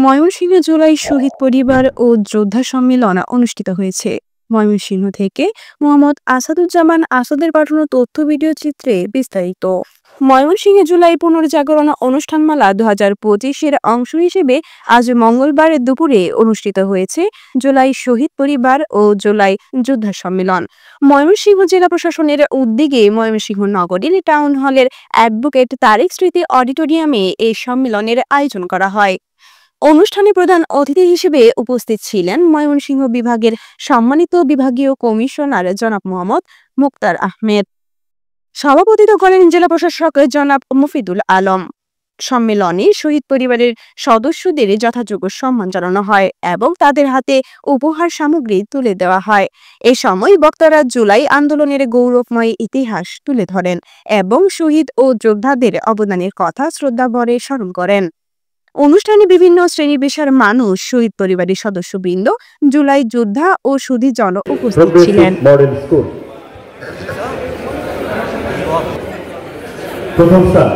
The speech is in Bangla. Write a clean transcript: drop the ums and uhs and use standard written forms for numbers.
ময়মনসিংহে জুলাই শহীদ পরিবার ও যোদ্ধা সম্মেলন অনুষ্ঠিত হয়েছে। ময়মনসিংহ থেকে মোহাম্মদ আসাদুজ্জামান আসাদের পাঠানো তথ্য ভিডিও চিত্রে বিস্তারিত। ময়মনসিংহে জুলাই পুনর্জাগরণ অনুষ্ঠানমালা 2025-এর অংশ হিসেবে আজ মঙ্গলবার দুপুরে অনুষ্ঠিত হয়েছে জুলাই শহীদ পরিবার ও জুলাই যোদ্ধা সম্মেলন। ময়মনসিংহ জেলা প্রশাসনের উদ্যোগে ময়মনসিংহ নগরীর টাউন হলের অ্যাডভোকেট তারেক স্মৃতি অডিটোরিয়ামে এই সম্মেলনের আয়োজন করা হয়। অনুষ্ঠানে প্রধান অতিথি হিসেবে উপস্থিত ছিলেন ময়মনসিংহ বিভাগের সম্মানিত বিভাগীয় কমিশনার জনাব মোহাম্মদ মুক্তার আহমেদ। সভাপতিত্ব করেন জেলা প্রশাসক জনাব মফিদুল আলম। সম্মেলনে শহীদ পরিবারের সদস্যদের যথাযোগ্য সম্মান জানানো হয় এবং তাদের হাতে উপহার সামগ্রী তুলে দেওয়া হয়। এ সময় বক্তারা জুলাই আন্দোলনের গৌরবময় ইতিহাস তুলে ধরেন এবং শহীদ ও যোদ্ধাদের অবদানের কথা শ্রদ্ধাভরে স্মরণ করেন। অনুষ্ঠানে বিভিন্ন শ্রেণী পেশার মানুষ, শহীদ পরিবারের সদস্যবৃন্দ, জুলাই যোদ্ধা ও সুধীজন উপস্থিত ছিলেন। প্রথম স্থান